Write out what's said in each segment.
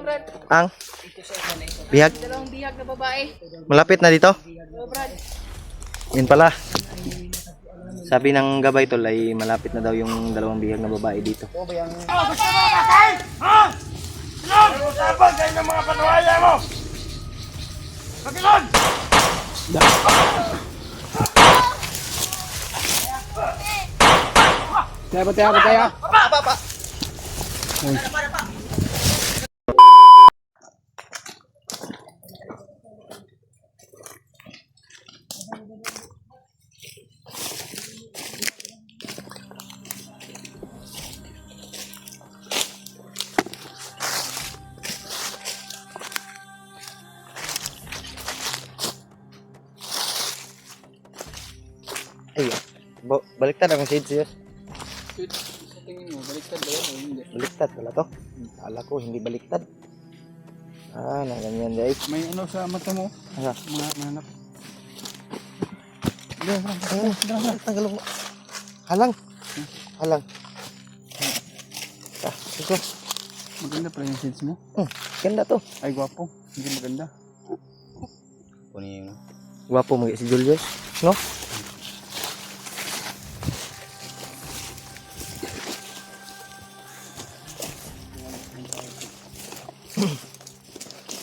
Brad. Ang bihag. Dalawang bihag na babae. Malapit na dito. Oo, Brad. Yun pala. Sabi ng gabay tol ay malapit na daw yung dalawang bihag na babae dito. Gusto mo makakain? Ha? Ano sabag kayo ng mga panuhaya mo? Pagkakas! Bataya. Ay, baliktad ang seeds yun. Sa tingin mo, baliktad ba yan o hindi? Baliktad pala to. Kala ko hindi baliktad. Ah, na ganyan guys. May ano sa mata mo? Ano? Mga anak. Tanggalin mo. Halang. Halang. Ah, ito. Maganda pala yung seeds mo. Ganda to. Ay, gwapo. Hindi maganda. Kunin yun. Gwapo mo si Julius, no?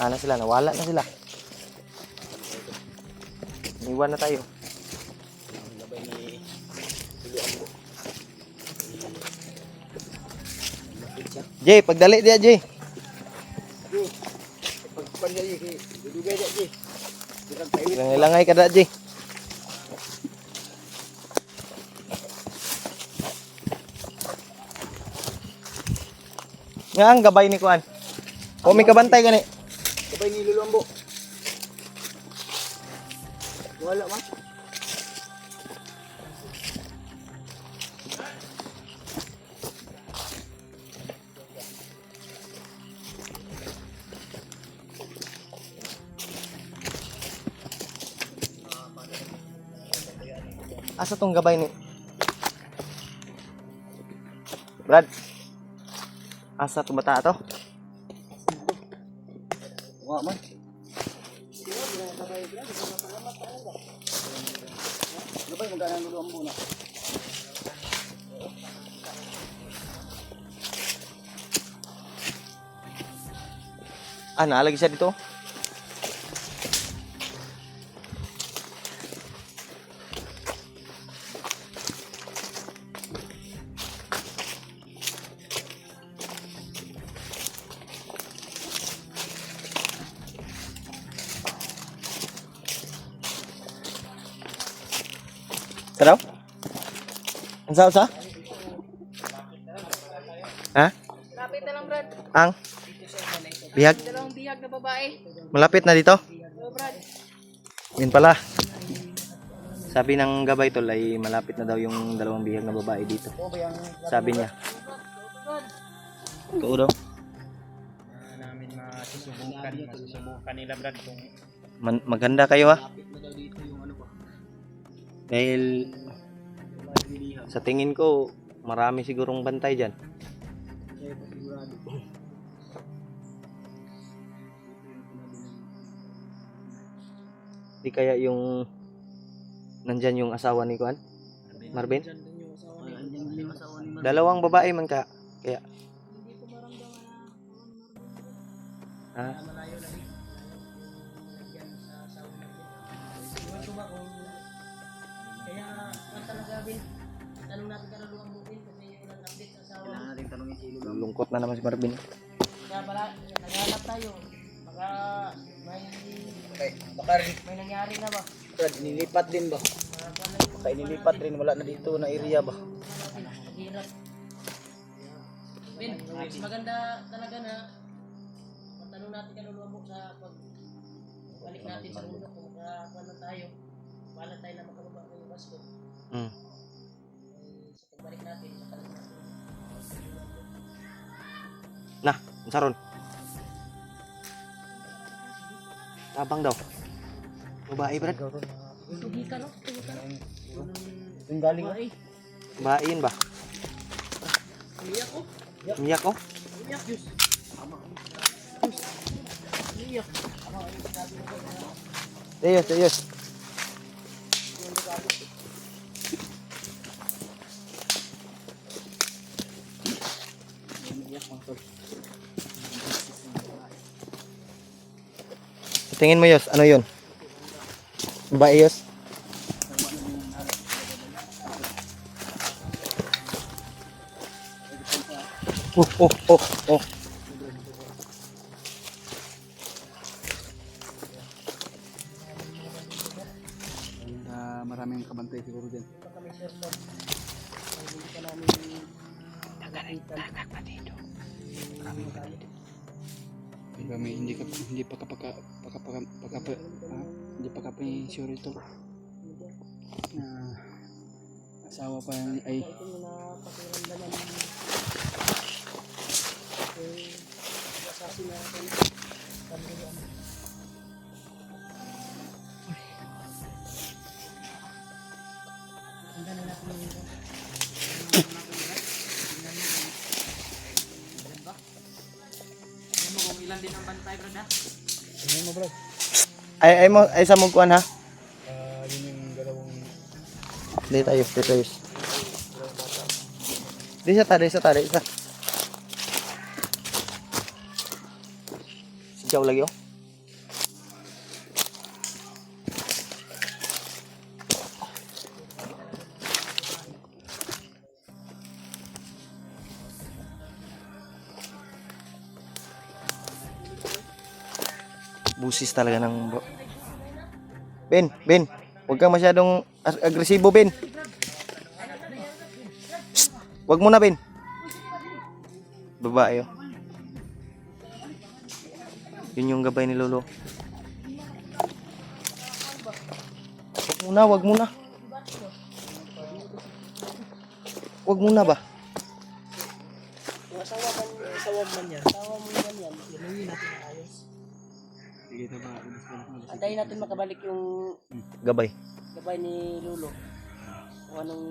Ano sila? Nawala na sila. Iwan na tayo. Jay, pagdali dia Jay. Pagpandali kay dudugay dak di. Langay-langay ka da Jay. Nga ang gabay ni Kuan. O may kabantay gani. Sabay ni Lulombo. Wala man. Asa tong gabay ni Brad? Asa to bata to? Wa man. Sabay mo ganang Lulombo na. Ah, naalagi siya dito. Sarap? Ang sa? Ha? Lapit na lang, Brad. Ang bihag? Dalawang bihag na babae. Malapit na dito. Oo, Brad. Yun pala. Sabi ng gabay tol ay malapit na daw yung dalawang bihag na babae dito. Sabi niya. Ikaw daw. Namin masusubukan nila Brad kung Maganda kayo ha. Dahil sa tingin ko marami sigurong bantay dyan. Di kaya yung nandyan yung asawa ni Kuan? Marvin? Dalawang babae man ka. Kaya ah, Tanong natin ka na luwang bukid kasi yung nag-update sa asawa. kailangan natin tanungin si Lulombo. lungkot na naman si Marvin. Kaya pala, naghanap tayo. Baka Baka rin may nangyari na ba? Brad, nilipat din ba? Baka inilipat rin, wala na dito na area ba? Naghirap. Ben, mas maganda talaga na matanong natin ka na luwang bukid sa balik natin sa mundo kung makakuha na tayo. Wala tayo na makababa ng basko. Sa pagbalik natin, sa kalit natin. Nah, saron. Tabang daw. Babae, Brad. Tugi ka no? Tugi ka no? Yung galing Babae. Babae yun ba? Umiyak ko. Umiyak oh. Umiyak, Diyos. Ayos, ayos. Tingin mo Yos, ano yun? Babae Yos? Oh. Maraming kabantay siguro din. Diba may hindi pa sure ito. Na asawa pa yan ay Ilan din ang bantay, brad, ha? ano mo bro? Ay sa mong ha? Yun yung dalawang Dito tayo. Dito sa isa. Sigaw lagi oh. Busis talaga ng bro. Ben, huwag kang masyadong agresibo, Ben. Psst, huwag mo na, Ben. Babae, oh. Yun yung gabay ni Lolo. Wag muna. Huwag muna ba? Kung asawa man yan, inuwi natin na ayos. sige ito ba? Antayin natin makabalik yung Gabay. gabay ni Lolo. Kung anong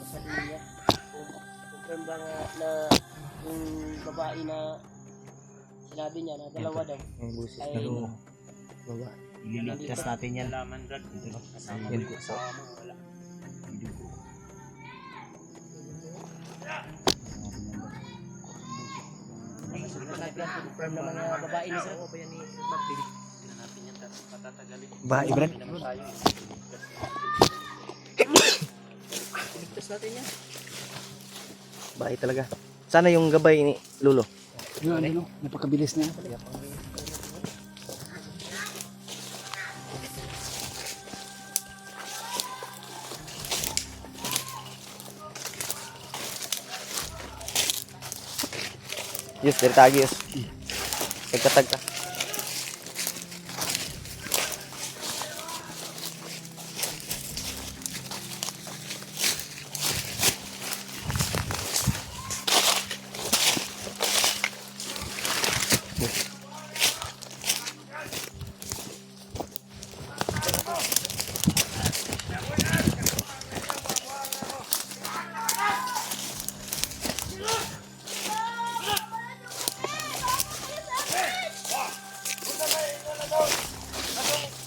sabi niya. Confirm ba nga na yung babae na sinabi niya na dalawa daw. Yung busis Ay, na Lolo. Babae. Ililigtas natin yan. Laman, Brad. Kasama Yun mo po. yung asawa mo. Wala. Confirm na mga babae ni Sir. Babae, Brad. Iligtas natin yan. Babae talaga. Sana yung gabay ni Lolo. Yun ano, napakabilis na. Yes, dari tagi, yes. Tagka.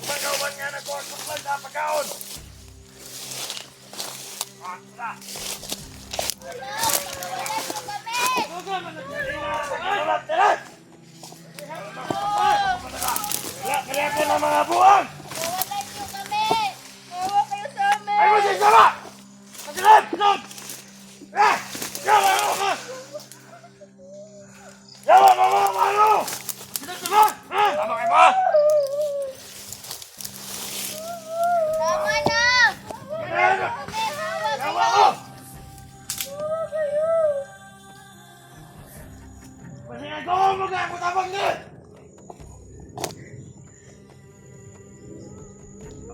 Magawan nga na ko ang tuklan na pagkaon. Wala ko na mga buwang! Mawalan niyo kami! Mawa kayo sa amin! Ay mo siya sama! Pagkalan! Pinod! Yawa mo! Yawa mo mga ano! Pinod sama! Tama kayo ba? Tama na! Pinod! Kami! Hawa Yawa kayo! mo! Hawa kayo! Pasingan ko mo ka ako tabang din!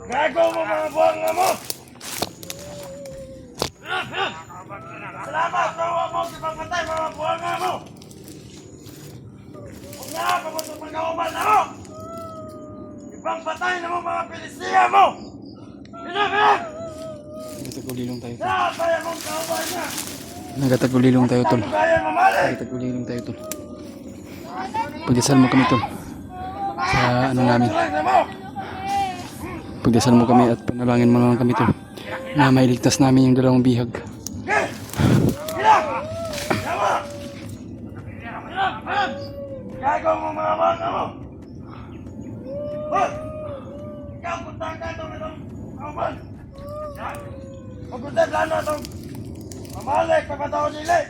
Gago mo mga buwang nga mo! Salamat! Tawa mo sa pagpatay mga buwang nga mo! Huwag na! Pagpatay pagkauman na mo! Ibang patay na mo mga Pilisiya mo! Pinapin! Nagatagulilong tayo tol. Nakapaya mong kauban niya! Nagatagulilong tayo tol. Ano kaya mamali? Nagatagulilong tayo tol. Pagdasal mo kami tol. Sa ano namin. Pagdasal mo kami at panalangin mo naman kami tol. Na mailigtas namin yung dalawang bihag. Gago mo mga bata mo! Hoy! Ikaw, puntahan ka itong kauban! Pagpuntahan lang na itong mamalik, pagpataw nila!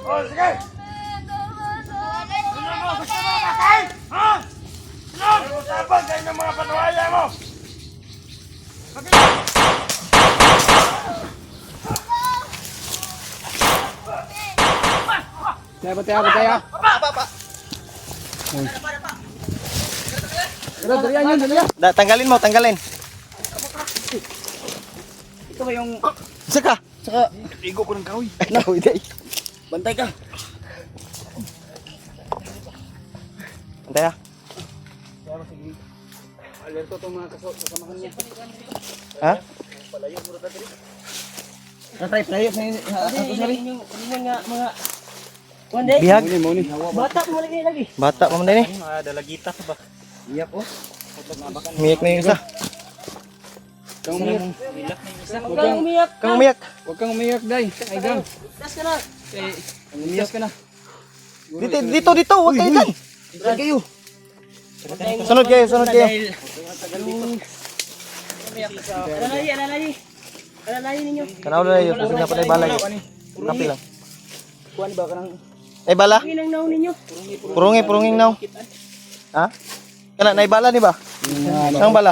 Oh, sige! Sino mo? Gusto mo makain? Ha? Sino? Usapan kayo ng mga panuhaya mo! Tayo. Tanggalin mo, tanggalin. Ito ba yung Isa ka. igo ko ng kahoy? Kahoy day. Bantay ka. Antay ah. Alerto itong mga kasamahan niya. Ha? Inyong nga mga one day. Bihag. Muni. Bata mo lagi. Bata pa man din eh. Dalagita ka ba? Iyap oh. Umiyak na yung isa. Kang umiyak. Huwag kang umiyak. Kang umiyak. Huwag kang umiyak, Day. Ay, Gang. Tas ka na. Umiyak ka na. Dito. Huwag kayo dyan. Huwag kayo. Sunod kayo. Alalayi ninyo. Kanaw na yun. Kasi nga pa na bala yun. Kapi lang. Kuhan ba ka ng... Ay bala? Inang naon ninyo. Purunging naw. Ha? Kana na bala ni ba? Sang bala?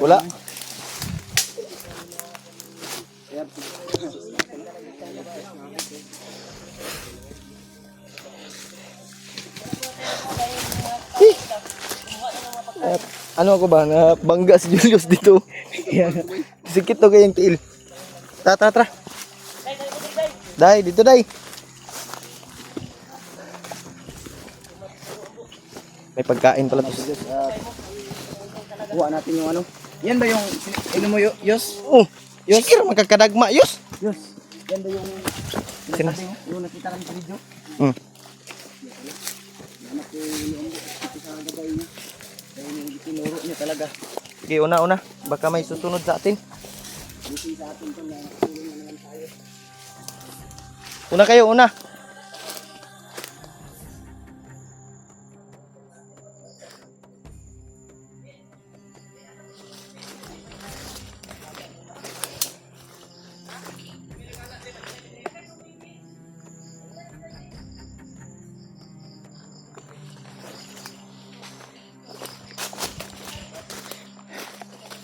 Wala. Ano ako ba? Bangga si Julius dito. Sikit to kayang tiil. Tara. Dai, dito dai. May pagkain pala to. Kuha natin yung ano. Yan ba yung... Ano mo Yos? Oh, sige magkakadagma, yos. Yos. Yan ba yung... Sinas. Yung nakita kami sa video? Hmm. Tinuro niya talaga. Sige, una. Baka may susunod sa atin. Una kayo, una.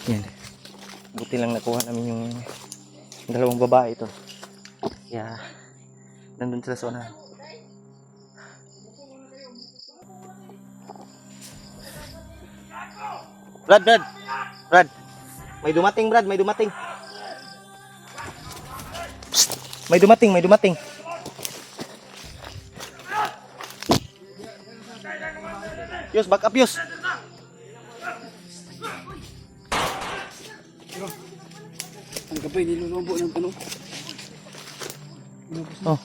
Yan. Buti lang nakuha namin yung dalawang babae ito. Kaya, nandun sila sa unahan. Brad. May dumating, Brad. Psst. May dumating. Yus, back up, Yus. Ang kapay nilulombo ng ano. Oh.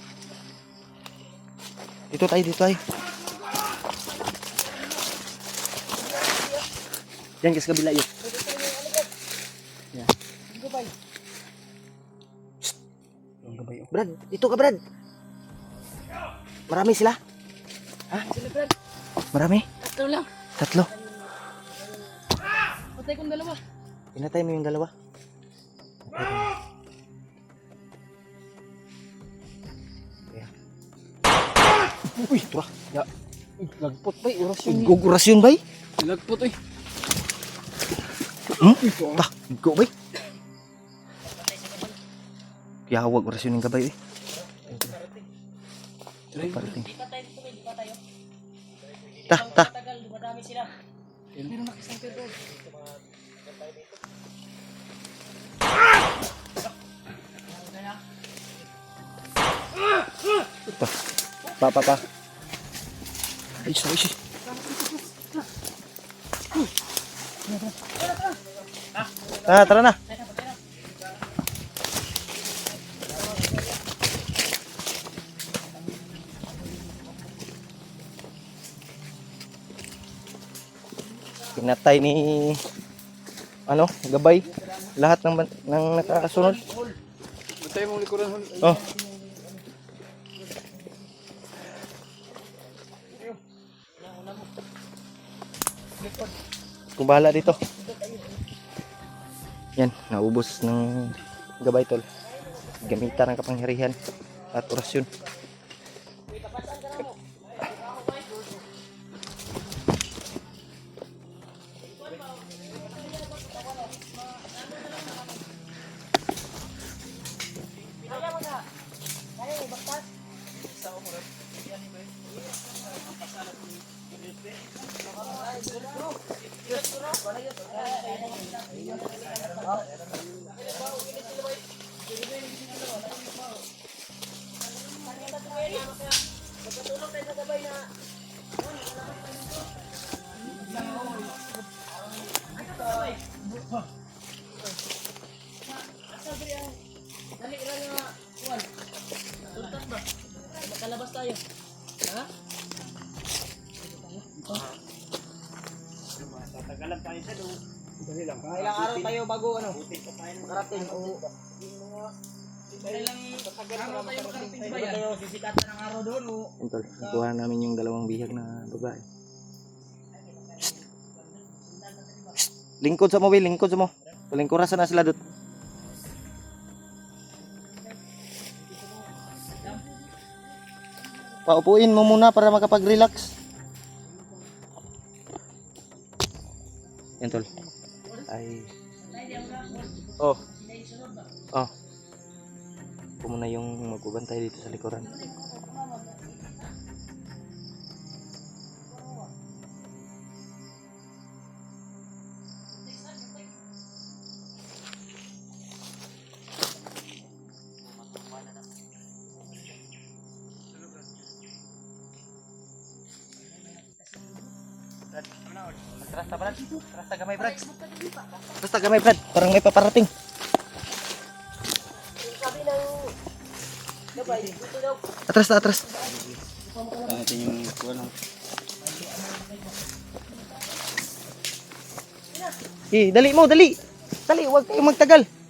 Dito tayo. Diyan kasi kabila yun. Yan. Ang gabay oh. Brad, dito ka, Brad. Marami sila? Ha? Marami? Tatlo. Patay kong dalawa. Pinatay mo yung dalawa. Uy, tura. Ya. Lagpot bay. Orasyon. Gugurasyon bay? Lagpot eh. Tah, go bay. Kaya huwag orasyon ng gabay eh. Parating. Di pa tayo. Tah. Tagal, madami sila. Meron na kisang pero. Pa. Ay, sorry. Tara na. Pinatay ni ano, gabay. Lahat ng nakasunod. Bantay mo likuran hol. Oh. Kung bahala dito. Yan, naubos ng gabay tol. Gamitan ng kapangyarihan at orasyon. Dali ra nga kuan. Tuntas ba? Makalabas tayo. Ha? Tatagalan tayo sa doon. Dali lang. Ilang araw tayo bago ano? Makarating o Ilang araw tayo makarating sa bayan. tayo sisikatan ng araw doon o Yan tol, nakuha namin yung dalawang bihag na babae. Lingkod sa mo, Will. Lingkod sa mo. Palingkurasan na sila dut. Paupuin mo muna para makapag-relax. Yan tol. Ay. Oh. Oh. Ako muna yung magbubantay dito sa likuran. Rasta Brad. Rasta gamay Brad. Rasta gamay Brad. Parang may paparating. Sabi ng gabay, dito daw. Atras na atras. natin yung ano. Dali mo, dali. Dali, huwag kayong magtagal.